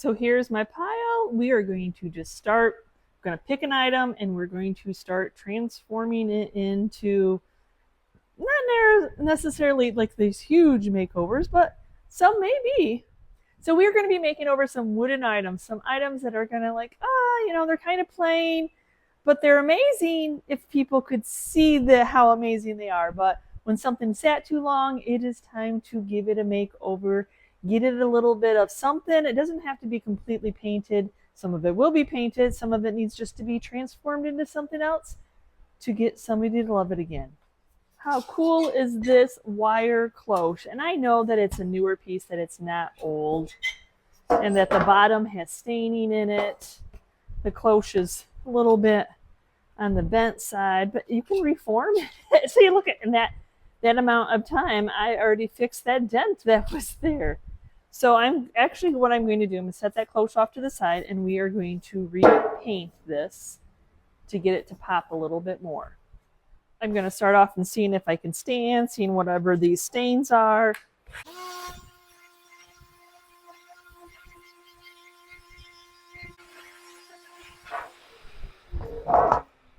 So here's my pile. We are going to just start, we're going to pick an item and we're going to start transforming it into not necessarily like these huge makeovers, but some may be. So we're going to be making over some wooden items, some items that are going to like, you know, they're kind of plain, but they're amazing if people could see how amazing they are. But when something sat too long, it is time to give it a makeover, get it a little bit of something. It doesn't have to be completely painted. Some of it will be painted. Some of it needs just to be transformed into something else to get somebody to love it again. How cool is this wire cloche? And I know that it's a newer piece, that it's not old, and that the bottom has staining in it. The cloche is a little bit on the bent side, but you can reform it. See, look at in that amount of time, I already fixed that dent that was there. So what I'm going to do, I'm going to set that cloche off to the side, and we are going to repaint this to get it to pop a little bit more. I'm going to start off and seeing if I can seeing whatever these stains are.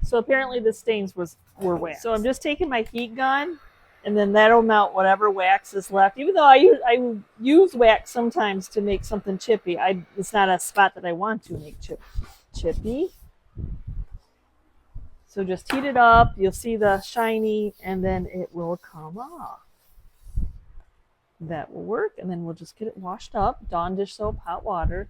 So apparently the stains were wax. So I'm just taking my heat gun, and then that'll melt whatever wax is left. Even though I use wax sometimes to make something chippy, it's not a spot that I want to make chippy. So just heat it up. You'll see the shiny, and then it will come off. That will work, and then we'll just get it washed up. Dawn dish soap, hot water.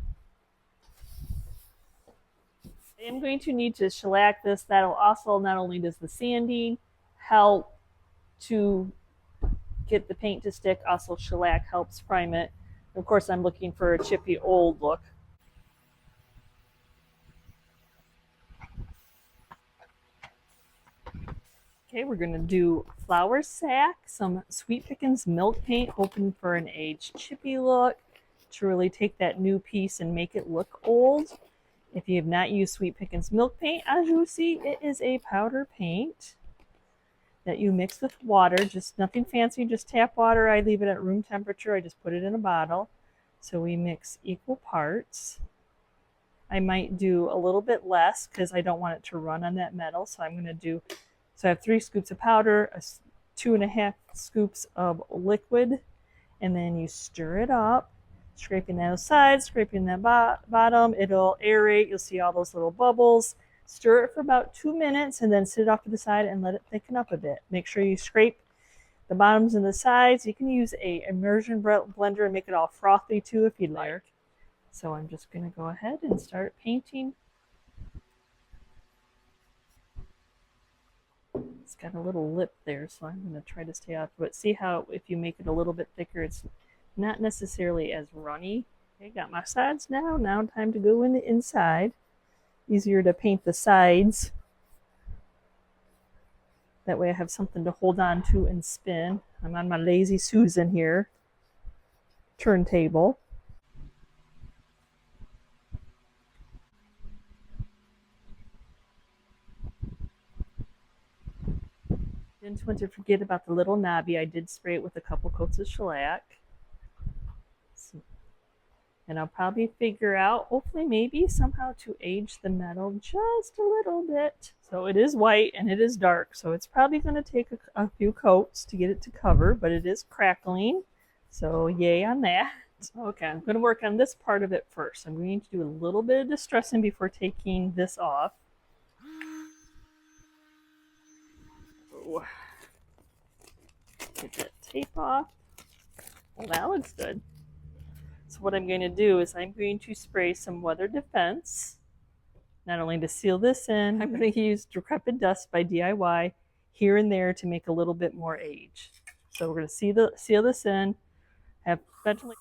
I am going to need to shellac this. That'll also, not only does the sanding help to get the paint to stick, also shellac helps prime it. Of course, I'm looking for a chippy old look. Okay, we're going to do flour sack, some Sweet Pickins milk paint, hoping for an aged chippy look to really take that new piece and make it look old. If you have not used Sweet Pickins milk paint, as you see, it is a powder paint that you mix with water, just nothing fancy, just tap water. I leave it at room temperature. I just put it in a bottle. So we mix equal parts. I might do a little bit less because I don't want it to run on that metal. So I'm going to do, so I have 3 scoops of powder, 2.5 scoops of liquid, and then you stir it up. Scraping those sides, scraping that bottom, it'll aerate. You'll see all those little bubbles. Stir it for about 2 minutes and then sit it off to the side and let it thicken up a bit. Make sure you scrape the bottoms and the sides. You can use a immersion blender and make it all frothy too if you'd like. So I'm just going to go ahead and start painting. It's got a little lip there, so I'm going to try to stay off. But see how if you make it a little bit thicker, it's not necessarily as runny. Okay, got my sides now. Now time to go in the inside. Easier to paint the sides. That way I have something to hold on to and spin. I'm on my Lazy Susan here. Turntable. Didn't want to forget about the little knobby. I did spray it with a couple coats of shellac. And I'll probably figure out, hopefully maybe somehow to age the metal just a little bit. So it is white and it is dark, so it's probably going to take a few coats to get it to cover, but it is crackling. So yay on that. Okay, I'm going to work on this part of it first. I'm going to do a little bit of distressing before taking this off. Oh. Get that tape off. Well, that looks good. So what I'm going to do is I'm going to spray some weather defense, not only to seal this in, I'm going to use Decrepit Dust by DIY here and there to make a little bit more age. So we're going to seal this in, have ventilation.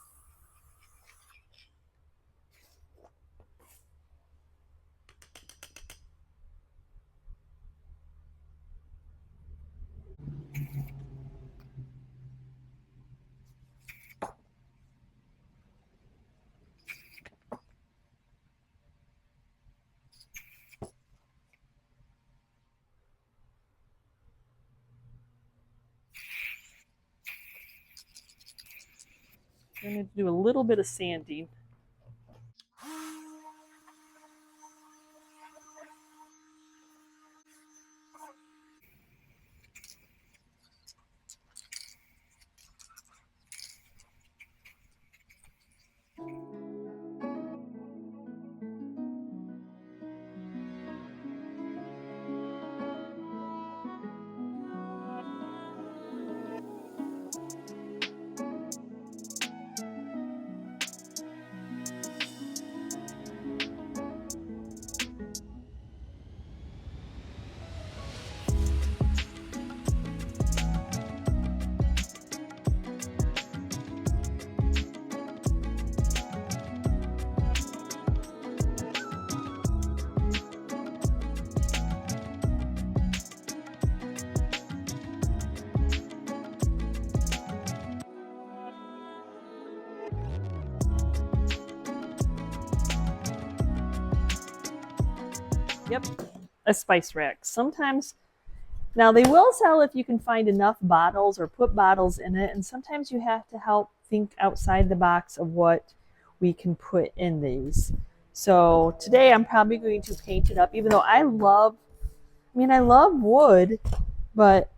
I'm going to do a little bit of sanding. Yep, a spice rack. Sometimes, now they will sell if you can find enough bottles or put bottles in it, and sometimes you have to help think outside the box of what we can put in these. So today I'm probably going to paint it up, even though I love wood, but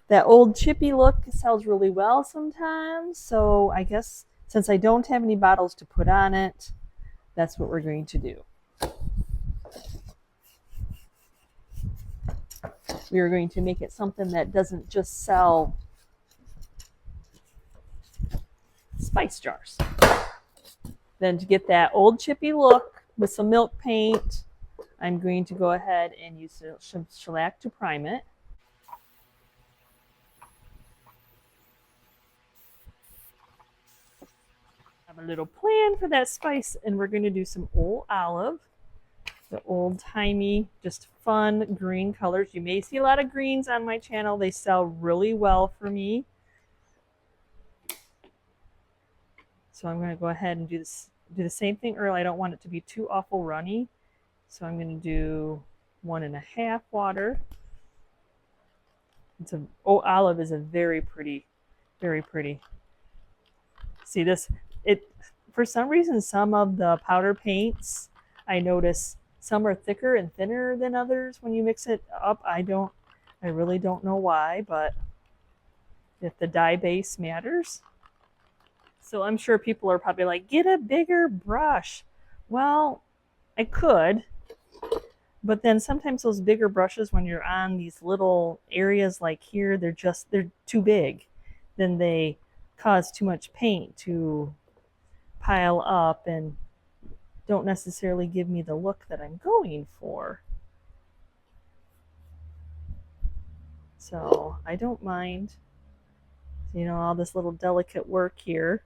that old chippy look sells really well sometimes. So I guess since I don't have any bottles to put on it, that's what we're going to do. We are going to make it something that doesn't just sell spice jars. Then to get that old chippy look with some milk paint, I'm going to go ahead and use shellac to prime it. I have a little plan for that spice, and we're going to do some old olive, the old timey, just fun green colors. You may see a lot of greens on my channel. They sell really well for me. So I'm going to go ahead and do the same thing early. I don't want it to be too awful runny. So I'm going to do 1.5 water. Olive is a very pretty, very pretty. See this? For some reason, some of the powder paints, I notice some are thicker and thinner than others when you mix it up. I really don't know why, but if the dye base matters. So I'm sure people are probably like, get a bigger brush. Well, I could, but then sometimes those bigger brushes, when you're on these little areas like here, they're too big. Then they cause too much paint to pile up and don't necessarily give me the look that I'm going for. So I don't mind, all this little delicate work here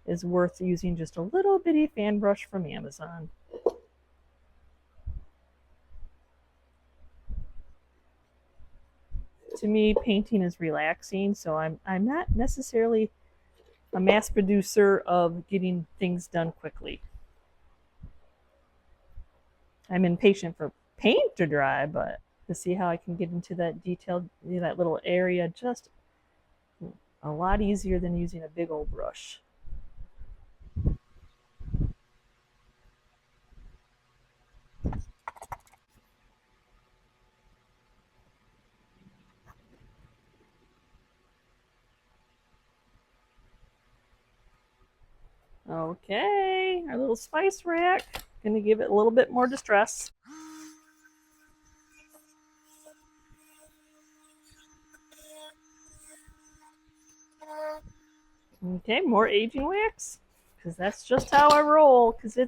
is worth using just a little bitty fan brush from Amazon. To me, painting is relaxing, so I'm not necessarily a mass producer of getting things done quickly. I'm impatient for paint to dry, but to see how I can get into that detailed, that little area just a lot easier than using a big old brush. Okay, our little spice rack. Gonna give it a little bit more distress. Okay, more aging wax, because that's just how I roll, because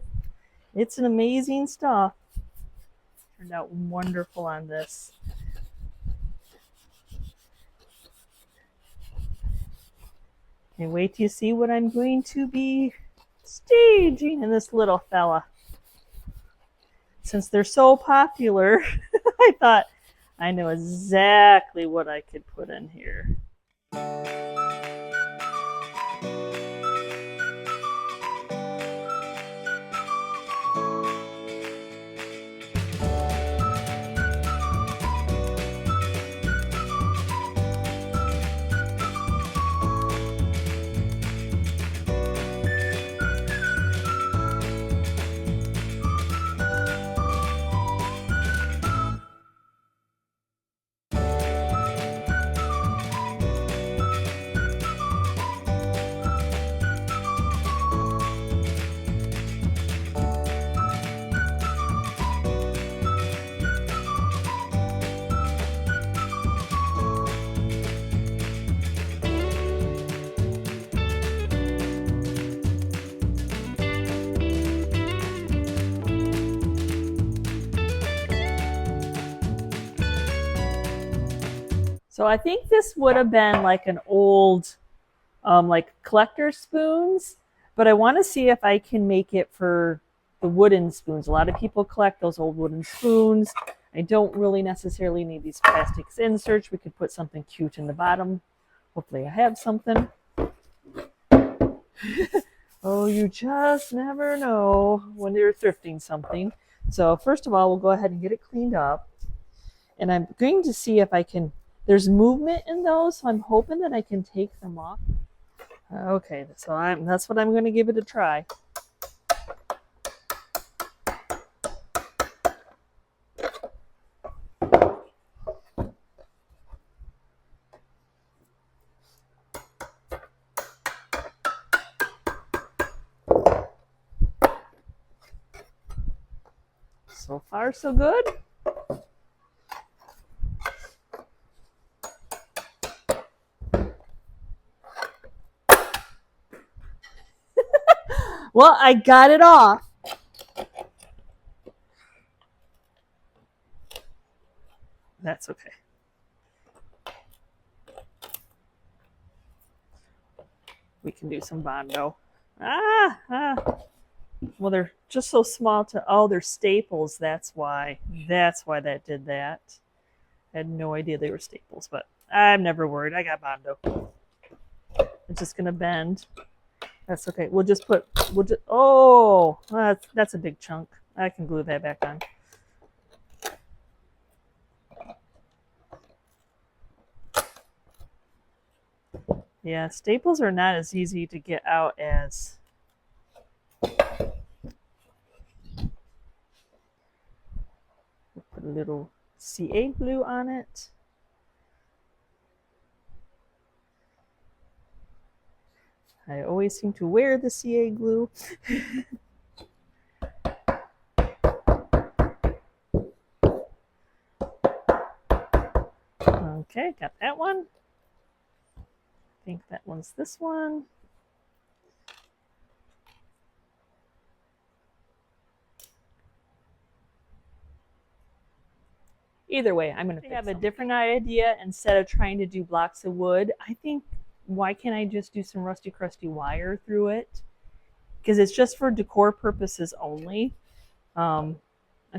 it's an amazing stuff. Turned out wonderful on this. Okay, wait till you see what I'm going to be staging in this little fella. Since they're so popular, I thought I know exactly what I could put in here. So I think this would have been like an old, like collector spoons, but I want to see if I can make it for the wooden spoons. A lot of people collect those old wooden spoons. I don't really necessarily need these plastics inserts. We could put something cute in the bottom. Hopefully I have something. Oh So you just never know when you're thrifting something. So first of all, we'll go ahead and get it cleaned up. And I'm going to see if I can, there's movement in those, so I'm hoping that I can take them off. Okay, so that's what I'm going to give it a try. So far, so good. Well, I got it off. That's okay. We can do some Bondo. Well, they're just so small to, oh, they're staples. That's why that did that. I had no idea they were staples, but I'm never worried. I got Bondo. It's just going to bend. That's okay. Oh, that's a big chunk. I can glue that back on. Yeah, staples are not as easy to get out as put a little CA glue on it. I always seem to wear the CA glue. Okay, got that one. I think that one's this one. Either way, I'm going to have a different idea. Instead of trying to do blocks of wood, I think, why can't I just do some rusty crusty wire through it? Because it's just for decor purposes only. I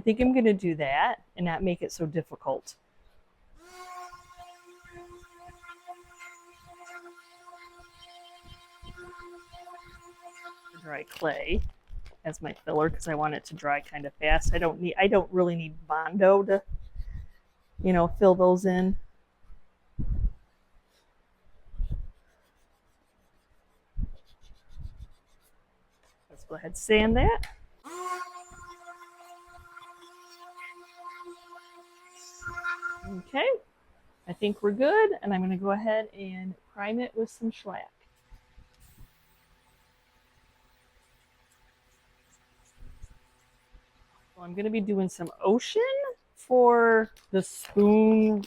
think I'm going to do that and not make it so difficult. Dry clay as my filler because I want it to dry kind of fast. I don't really need Bondo to, you know, fill those in. Let's go ahead and sand that. Okay, I think we're good, and I'm going to go ahead and prime it with some shellac. So I'm going to be doing some ocean for the spoon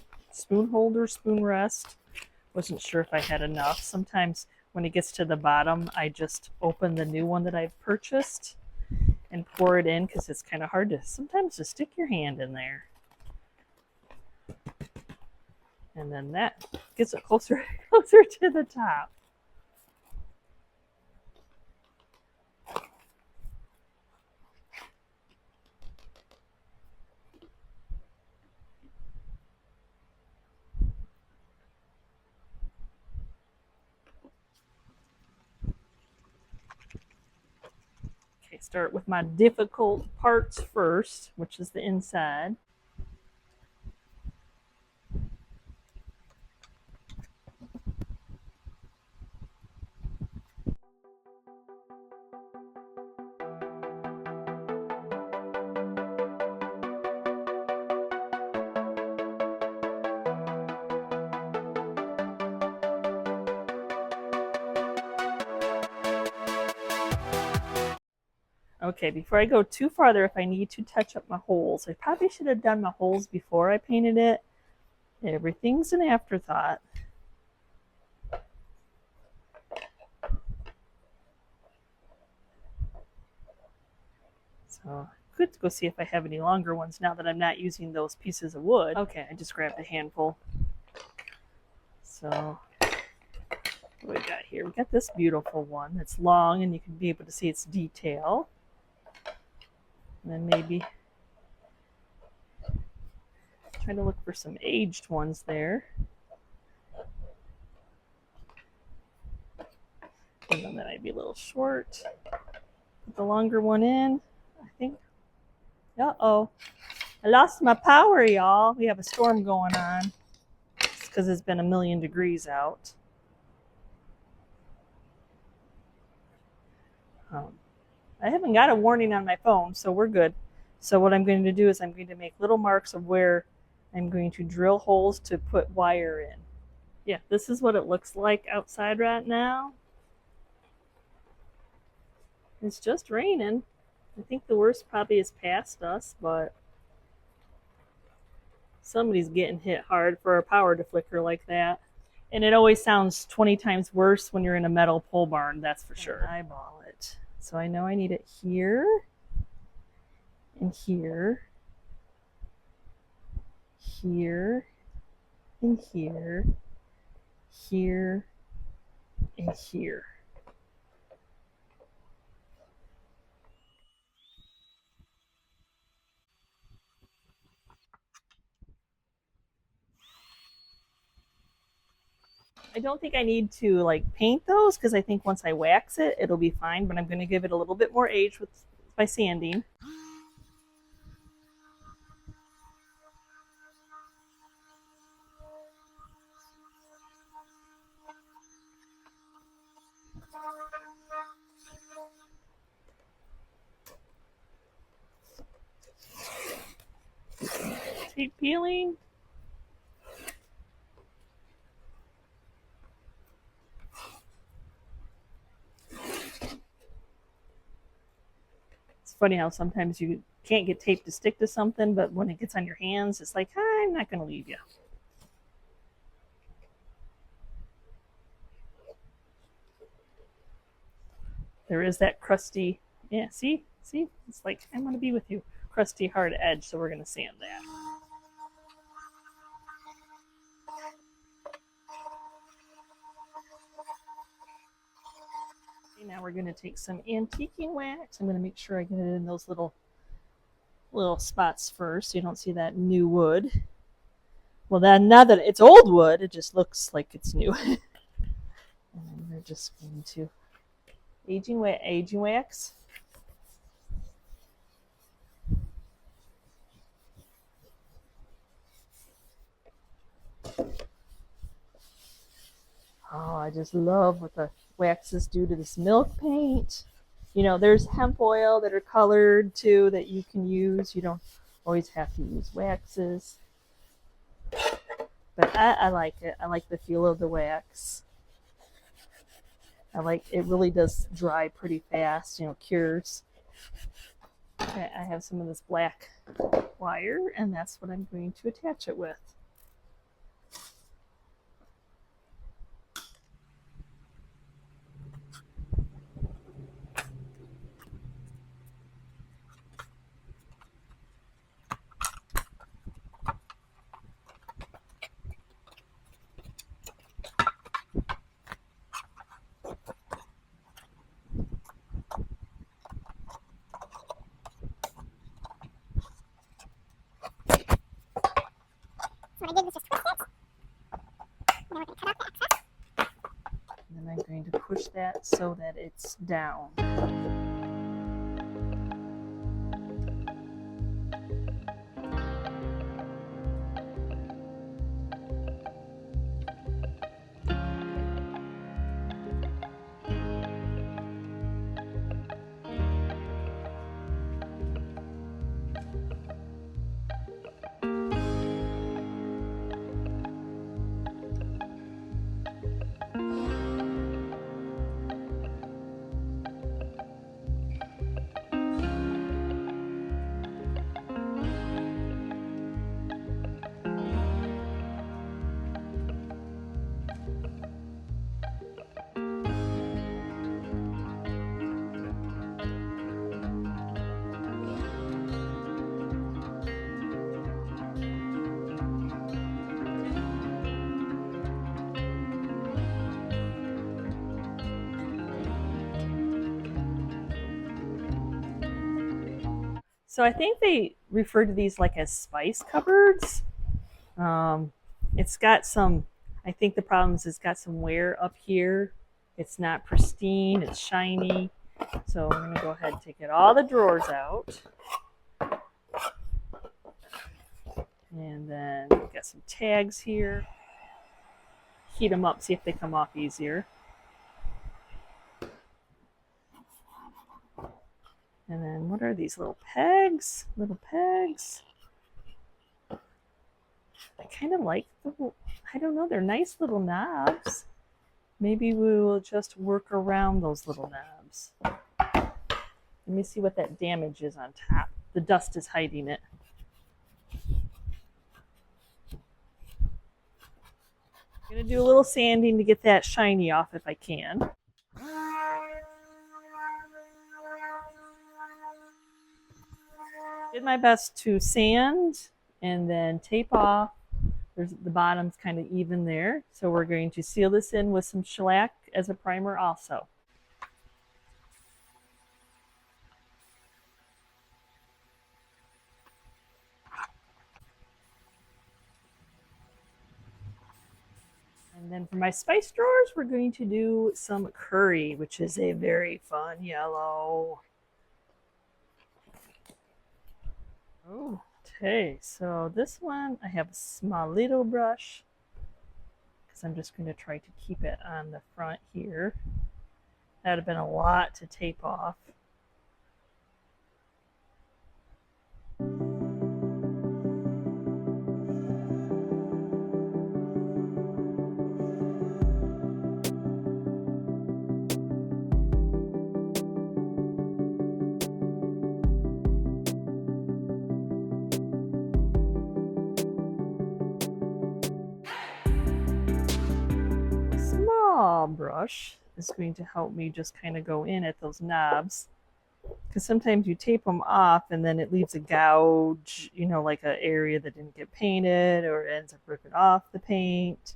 holder, spoon rest. Wasn't sure if I had enough. Sometimes when it gets to the bottom, I just open the new one that I've purchased and pour it in because it's kind of hard to sometimes just stick your hand in there. And then that gets it closer to the top. Okay, start with my difficult parts first, which is the inside. Okay, before I go too farther, if I need to touch up my holes, I probably should have done my holes before I painted it. Everything's an afterthought. So good to go see if I have any longer ones now that I'm not using those pieces of wood. Okay, I just grabbed a handful. So what we got here? We got this beautiful one that's long and you can be able to see its detail. And then maybe trying to look for some aged ones there. And then that might be a little short. the longer one in, I think. Uh-oh. I lost my power, y'all. We have a storm going on. It's because it's been 1,000,000 degrees out. I haven't got a warning on my phone, so we're good. So what I'm going to do is I'm going to make little marks of where I'm going to drill holes to put wire in. Yeah, this is what it looks like outside right now. It's just raining. I think the worst probably is past us, but somebody's getting hit hard for a power to flicker like that. And it always sounds 20 times worse when you're in a metal pole barn, that's for sure. Eyeball it. So I know I need it here, and here, here, and here, here, and here. I don't think I need to like paint those because I think once I wax it, it'll be fine, but I'm going to give it a little bit more age by sanding. Tape peeling. It's funny how sometimes you can't get tape to stick to something, but when it gets on your hands, it's like, I'm not going to leave you. There is that crusty, yeah, see? It's like, I want to be with you. Crusty hard edge, so we're going to sand that. Now we're going to take some antiquing wax. I'm going to make sure I get it in those little spots first so you don't see that new wood. Well, then now that it's old wood, it just looks like it's new. And then we're just going to aging wax. Oh, I just love what the waxes do to this milk paint. You know, there's hemp oil that are colored too that you can use. You don't always have to use waxes. But I like it. I like the feel of the wax. It really does dry pretty fast, you know, cures. Okay, I have some of this black wire, and that's what I'm going to attach it with. What I did was just twist it. And then we're going to cut out the excess. And then I'm going to push that so that it's down. So I think they refer to these like as spice cupboards. It's got some, I think the problem is it's got some wear up here. It's not pristine, it's shiny. So I'm going to go ahead and take all the drawers out. And then got some tags here. Heat them up, see if they come off easier. And then what are these little pegs? Little pegs. I kind of like the, I don't know, they're nice little knobs. Maybe we will just work around those little knobs. Let me see what that damage is on top. The dust is hiding it. I'm going to do a little sanding to get that shiny off if I can. Did my best to sand and then tape off. The bottom's kind of even there. So we're going to seal this in with some shellac as a primer also. And then for my spice drawers, we're going to do some curry, which is a very fun yellow. Okay, so this one, I have a small little brush because I'm just going to try to keep it on the front here. That would have been a lot to tape off. Brush is going to help me just kind of go in at those knobs, because sometimes you tape them off and then it leaves a gouge, you know, like an area that didn't get painted, or it ends up ripping off the paint.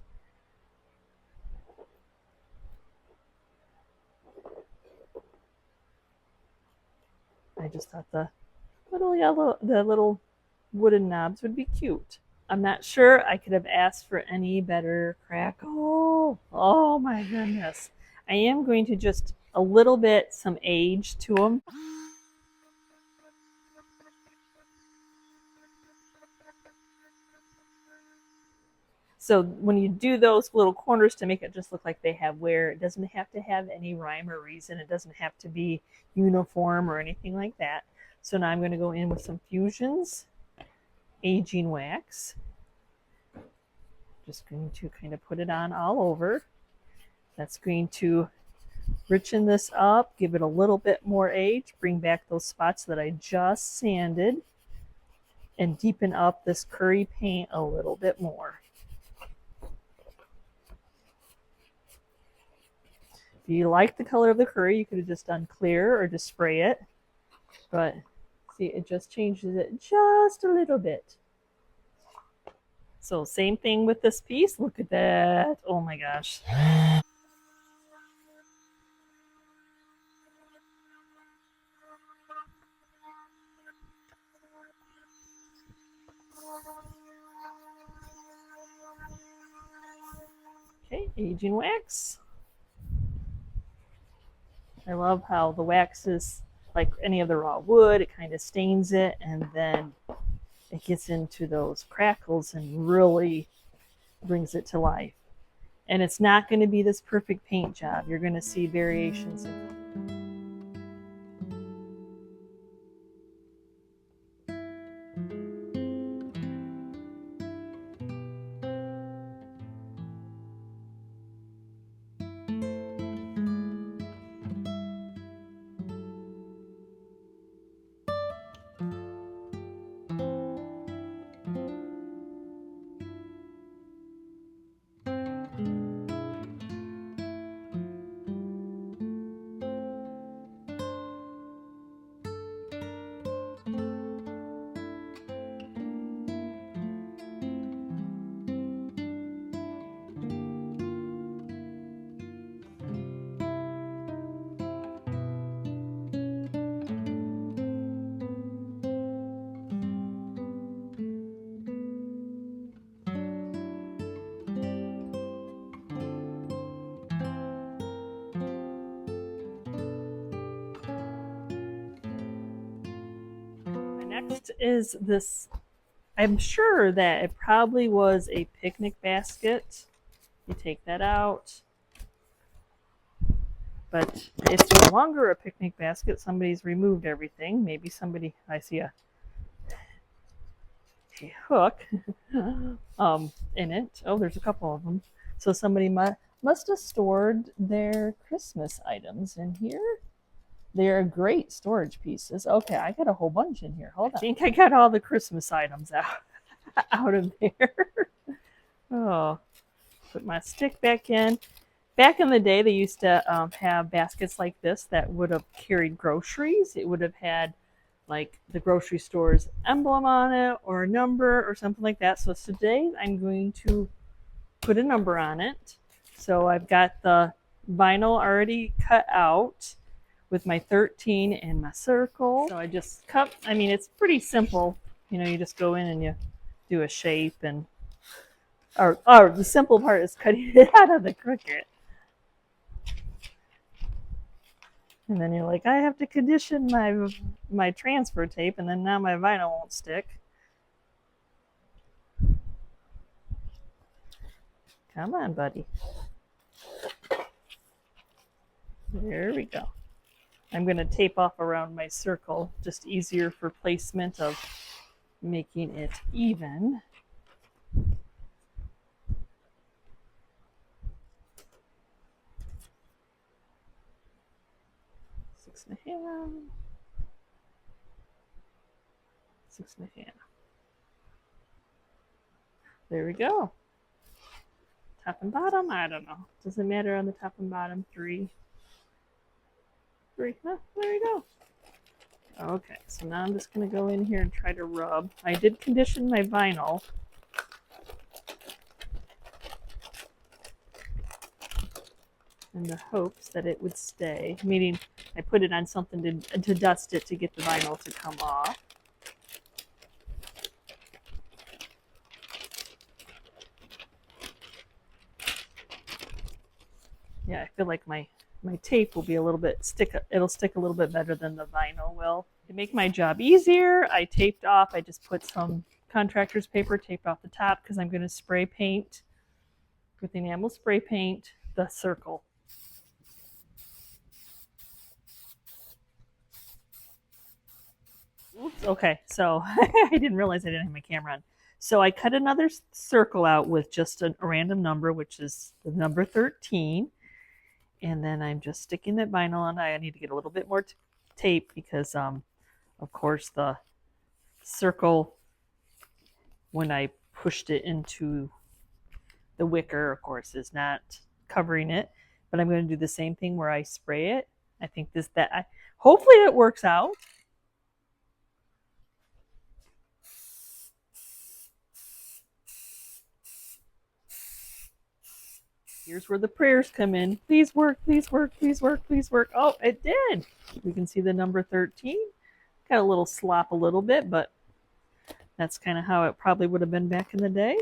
I just thought the little wooden knobs would be cute. I'm not sure I could have asked for any better crackle. Oh my goodness. I am going to just a little bit some age to them. So when you do those little corners to make it just look like they have wear, it doesn't have to have any rhyme or reason. It doesn't have to be uniform or anything like that. So now I'm going to go in with some Fusions aging wax. Just going to kind of put it on all over. That's going to richen this up, give it a little bit more age, bring back those spots that I just sanded, and deepen up this curry paint a little bit more. If you like the color of the curry, you could have just done clear or just spray it. But see, it just changes it just a little bit. So same thing with this piece. Look at that. Oh my gosh. Okay, aging wax. I love how the wax is like any of the raw wood. It kind of stains it, and then it gets into those crackles and really brings it to life. And it's not going to be this perfect paint job. You're going to see variations in them. Next is this, I'm sure that it probably was a picnic basket. You take that out. But it's no longer a picnic basket. Somebody's removed everything. Maybe somebody, I see a hook in it. Oh, there's a couple of them. So somebody must have stored their Christmas items in here. They're great storage pieces. Okay, I got a whole bunch in here. Hold on. I think I got all the Christmas items out of there. Oh, put my stick back in. Back in the day, they used to have baskets like this that would have carried groceries. It would have had like the grocery store's emblem on it or a number or something like that. So today I'm going to put a number on it. So I've got the vinyl already cut out with my 13 and my circle. So I just cut, I mean, it's pretty simple. You know, you just go in and you do a shape and, or the simple part is cutting it out of the Cricut. And then you're like, I have to condition my transfer tape, and then now my vinyl won't stick. Come on, buddy. There we go. I'm going to tape off around my circle, just easier for placement of making it even. Six and a half. 6 and a half. There we go. Top and bottom, I don't know. Doesn't matter on the top and bottom. 3. Huh, there we go. Okay, so now I'm just going to go in here and try to rub. I did condition my vinyl. In the hopes that it would stay, meaning I put it on something to dust it to get the vinyl to come off. Yeah, I feel like my tape will be a little bit it'll stick a little bit better than the vinyl will. To make my job easier, I taped off, I just put some contractor's paper, taped off the top because I'm going to spray paint with enamel spray paint the circle. Oops, okay, so I didn't realize I didn't have my camera on. So I cut another circle out with just a random number, which is the number 13. And then I'm just sticking that vinyl on. I need to get a little bit more tape because, of course, the circle, when I pushed it into the wicker, of course, is not covering it. But I'm going to do the same thing where I spray it. I think hopefully it works out. Here's where the prayers come in. Please work, please work, please work, please work. Oh, it did. We can see the number 13. Got a little slop a little bit, but that's kind of how it probably would have been back in the day.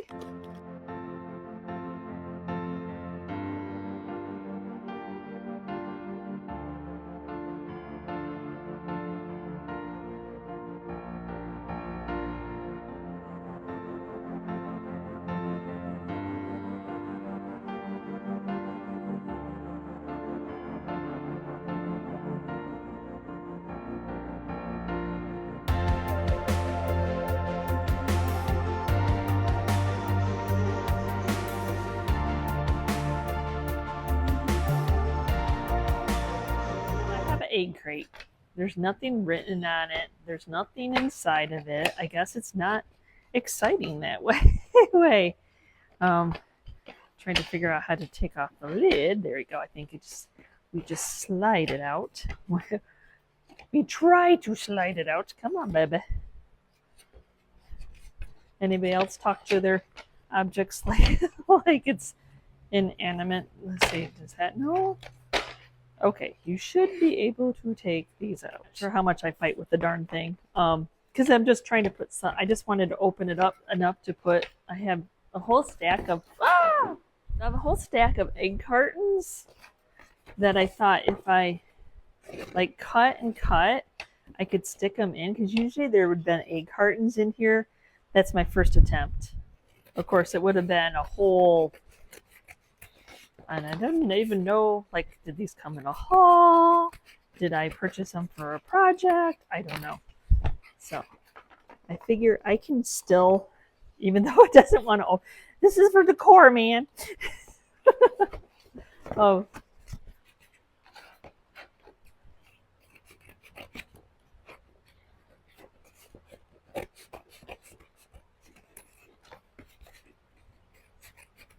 Egg crate. There's nothing written on it. There's nothing inside of it. I guess it's not exciting that way. Trying to figure out how to take off the lid. There we go. I think we just slide it out. We try to slide it out. Come on, baby. Anybody else talk to their objects like it's inanimate? Let's see. Does that no? Okay, you should be able to take these out. Not sure how much I fight with the darn thing. Because I'm just trying to put some, I just wanted to open it up enough to put, I have a whole stack of, egg cartons that I thought if I like cut and cut, I could stick them in, because usually there would have been egg cartons in here. That's my first attempt. Of course, it would have been a whole, and I didn't even know, like, did these come in a haul? Did I purchase them for a project? I don't know. So I figure I can still, even though it doesn't want to, oh, this is for decor, man. Oh.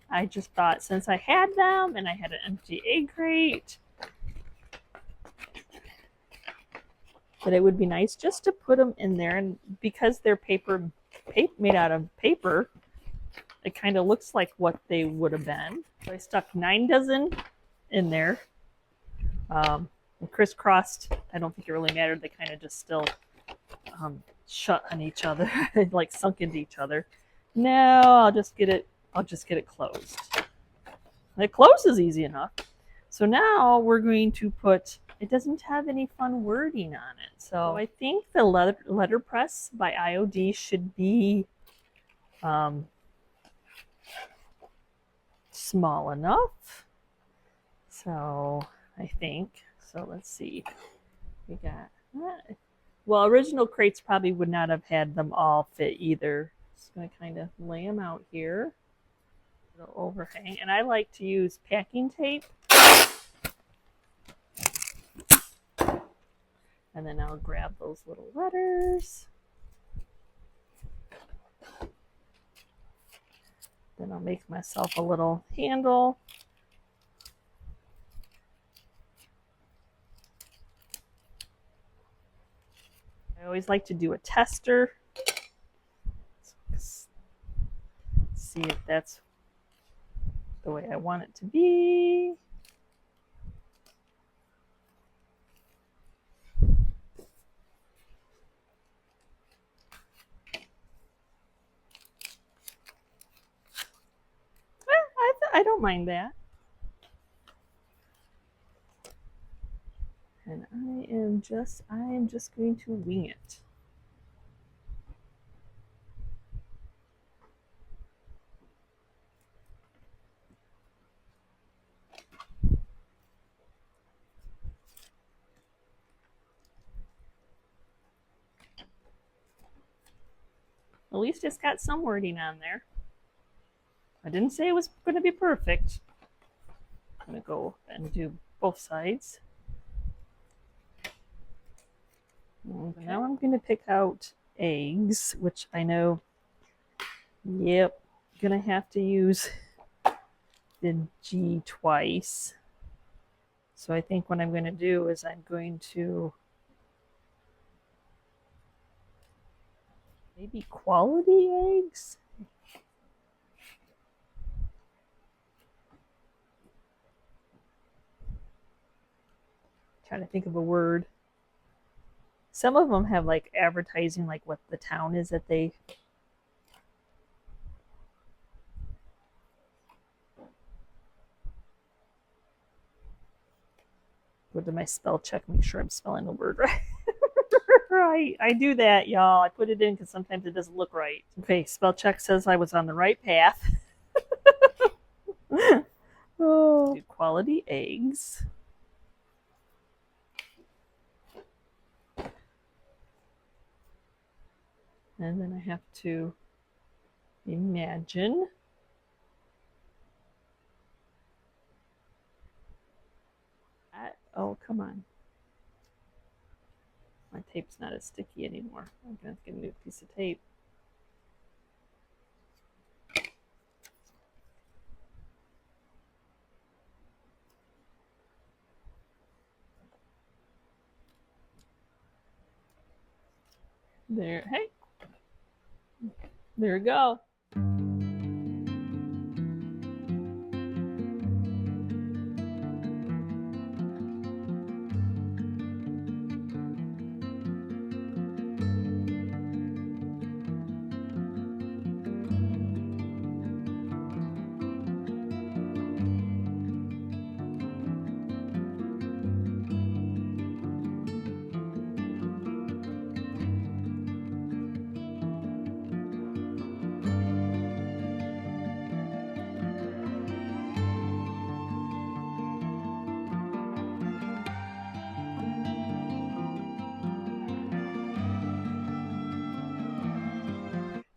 I just thought since I had them and I had an empty egg crate, that it would be nice just to put them in there. And because they're made out of paper, it kind of looks like what they would have been. So I stuck 9 dozen in there. And crisscrossed. I don't think it really mattered. They kind of just still shut on each other, like sunk into each other. No, I'll just get it closed. It closes easy enough. So now we're going to put, it doesn't have any fun wording on it. So I think the letterpress by IOD should be small enough. So I think, so let's see. We got, well, original crates probably would not have had them all fit either. Just going to kind of lay them out here. Little overhang. And I like to use packing tape. And then I'll grab those little letters. Then I'll make myself a little handle. I always like to do a tester. See if that's the way I want it to be. I don't mind that. And I am just going to wing it. At least it's got some wording on there. I didn't say it was going to be perfect. I'm going to go and do both sides. Okay. Now I'm going to pick out eggs, which I know, yep, going to have to use the G twice. So I think what I'm going to do is I'm going to maybe quality eggs. Trying to think of a word. Some of them have like advertising, like what the town is that they. Go to my spell check, make sure I'm spelling the word right. Right, I do that, y'all. I put it in because sometimes it doesn't look right. Okay, spell check says I was on the right path. Oh. Quality eggs. And then I have to imagine. Oh, come on. My tape's not as sticky anymore. I'm going to get a new piece of tape. There, hey. There we go.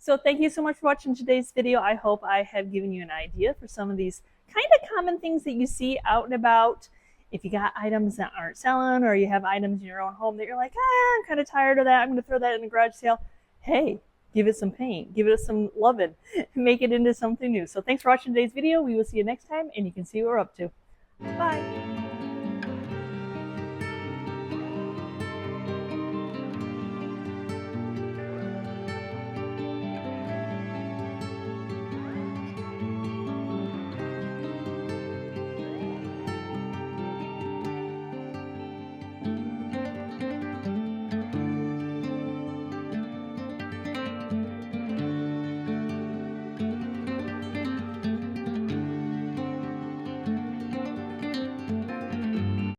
So thank you so much for watching today's video. I hope I have given you an idea for some of these kind of common things that you see out and about. If you got items that aren't selling, or you have items in your own home that you're like, I'm kind of tired of that, I'm going to throw that in a garage sale. Hey, give it some paint, give it some loving, make it into something new. So thanks for watching today's video. We will see you next time, and you can see what we're up to. Bye.